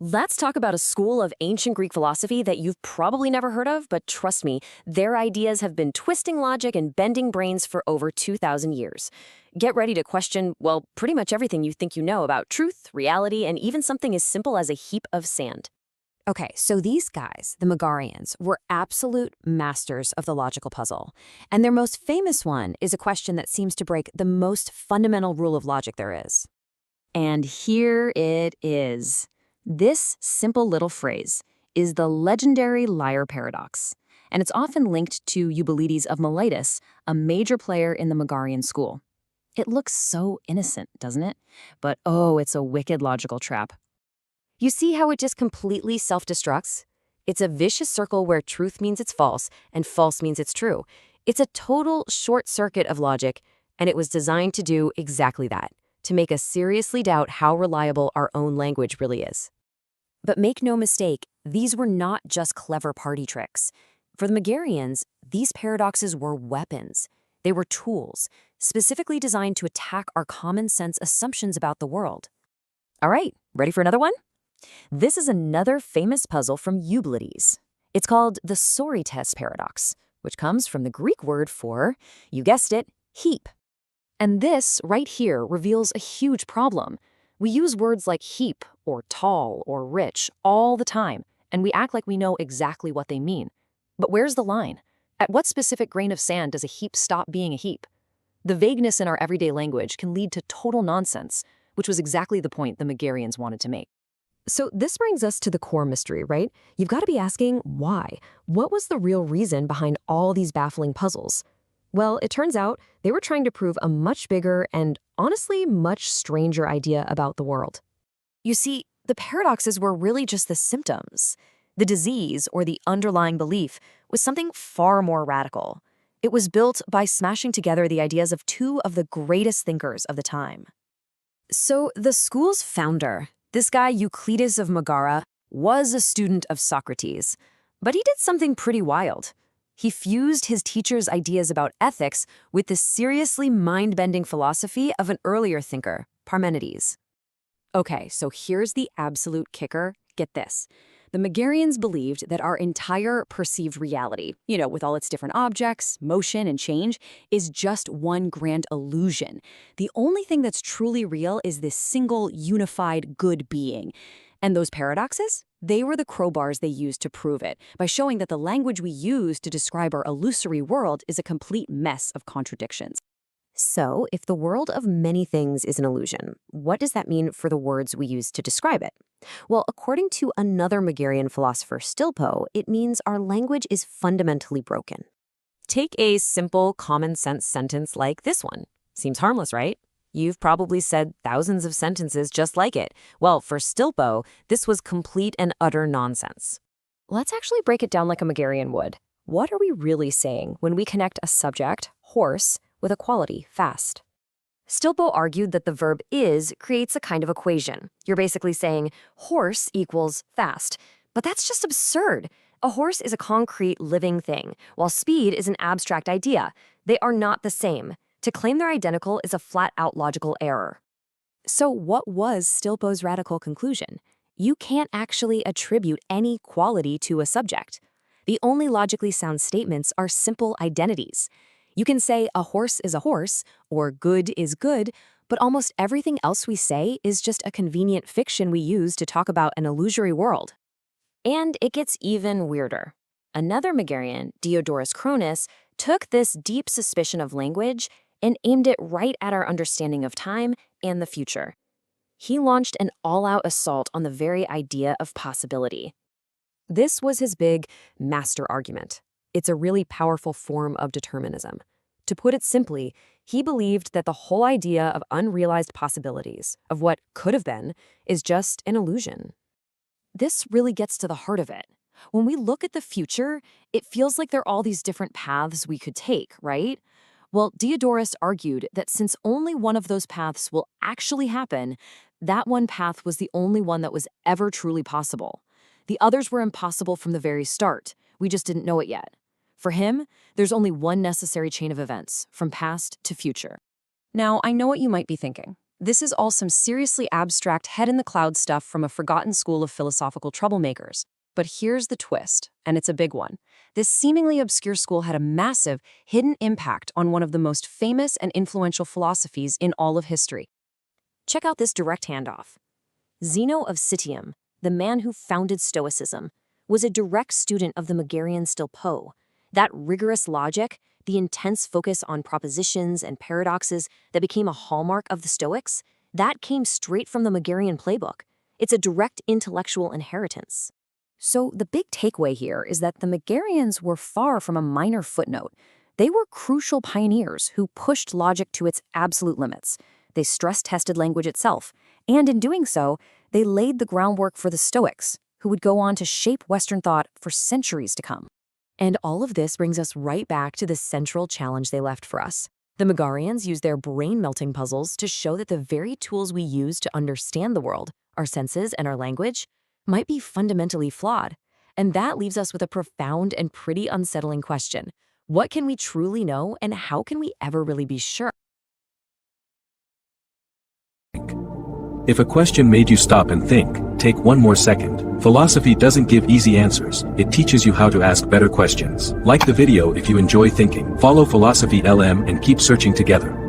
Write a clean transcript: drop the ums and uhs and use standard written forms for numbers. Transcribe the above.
Let's talk about a school of ancient Greek philosophy that you've probably never heard of, but trust me, their ideas have been twisting logic and bending brains for over 2,000 years. Get ready to question, well, pretty much everything you think you know about truth, reality, and even something as simple as a heap of sand. Okay, so these guys, the Megarians, were absolute masters of the logical puzzle. And their most famous one is a question that seems to break the most fundamental rule of logic there is. And here it is. This simple little phrase is the legendary liar paradox, and it's often linked to Eubulides of Miletus, a major player in the Magarian School. It looks so innocent, doesn't it? But oh, it's a wicked logical trap. You see how it just completely self-destructs? It's a vicious circle where truth means it's false and false means it's true. It's a total short circuit of logic, and it was designed to do exactly that, to make us seriously doubt how reliable our own language really is. But make no mistake, these were not just clever party tricks. For the Megarians, these paradoxes were weapons. They were tools, specifically designed to attack our common sense assumptions about the world. All right, ready for another one? This is another famous puzzle from Eubulides. It's called the Sorites paradox, which comes from the Greek word for, you guessed it, heap. And this right here reveals a huge problem. We use words like heap or tall or rich all the time, and we act like we know exactly what they mean. But where's the line? At what specific grain of sand does a heap stop being a heap? The vagueness in our everyday language can lead to total nonsense, which was exactly the point the Megarians wanted to make. So this brings us to the core mystery, right? You've got to be asking why. What was the real reason behind all these baffling puzzles? Well, it turns out they were trying to prove a much bigger and honestly much stranger idea about the world. You see, the paradoxes were really just the symptoms. The disease, or the underlying belief, was something far more radical. It was built by smashing together the ideas of two of the greatest thinkers of the time. So the school's founder, this guy Euclides of Megara, was a student of Socrates, but he did something pretty wild. He fused his teacher's ideas about ethics with the seriously mind-bending philosophy of an earlier thinker, Parmenides. Okay, so here's the absolute kicker. Get this. The Megarians believed that our entire perceived reality, with all its different objects, motion, and change, is just one grand illusion. The only thing that's truly real is this single, unified, good being. And those paradoxes? They were the crowbars they used to prove it, by showing that the language we use to describe our illusory world is a complete mess of contradictions. So, if the world of many things is an illusion, what does that mean for the words we use to describe it? Well, according to another Magarian philosopher, Stilpo, it means our language is fundamentally broken. Take a simple, common-sense sentence like this one. Seems harmless, right? You've probably said thousands of sentences just like it. Well, for Stilpo, this was complete and utter nonsense. Let's actually break it down like a Magarian would. What are we really saying when we connect a subject, horse, with a quality, fast? Stilpo argued that the verb is creates a kind of equation. You're basically saying horse equals fast. But that's just absurd. A horse is a concrete, living thing, while speed is an abstract idea. They are not the same. To claim they're identical is a flat-out logical error. So what was Stilpo's radical conclusion? You can't actually attribute any quality to a subject. The only logically sound statements are simple identities. You can say a horse is a horse, or good is good, but almost everything else we say is just a convenient fiction we use to talk about an illusory world. And it gets even weirder. Another Megarian, Diodorus Cronus, took this deep suspicion of language and aimed it right at our understanding of time and the future. He launched an all-out assault on the very idea of possibility. This was his big master argument. It's a really powerful form of determinism. To put it simply, he believed that the whole idea of unrealized possibilities, of what could have been, is just an illusion. This really gets to the heart of it. When we look at the future, it feels like there are all these different paths we could take, right? Well, Diodorus argued that since only one of those paths will actually happen, that one path was the only one that was ever truly possible. The others were impossible from the very start. We just didn't know it yet. For him, there's only one necessary chain of events, from past to future. Now, I know what you might be thinking. This is all some seriously abstract head-in-the-clouds stuff from a forgotten school of philosophical troublemakers. But here's the twist, and it's a big one. This seemingly obscure school had a massive, hidden impact on one of the most famous and influential philosophies in all of history. Check out this direct handoff. Zeno of Citium, the man who founded Stoicism, was a direct student of the Magarian School. That rigorous logic, the intense focus on propositions and paradoxes that became a hallmark of the Stoics, that came straight from the Magarian playbook. It's a direct intellectual inheritance. So the big takeaway here is that the Magarians were far from a minor footnote. They were crucial pioneers who pushed logic to its absolute limits. They stress-tested language itself, and in doing so, they laid the groundwork for the Stoics, who would go on to shape Western thought for centuries to come. And all of this brings us right back to the central challenge they left for us. The Magarians used their brain-melting puzzles to show that the very tools we use to understand the world, our senses and our language, might be fundamentally flawed. And that leaves us with a profound and pretty unsettling question. What can we truly know, and how can we ever really be sure? If a question made you stop and think, take one more second. Philosophy doesn't give easy answers, it teaches you how to ask better questions. Like the video if you enjoy thinking. Follow Philosophy LM and keep searching together.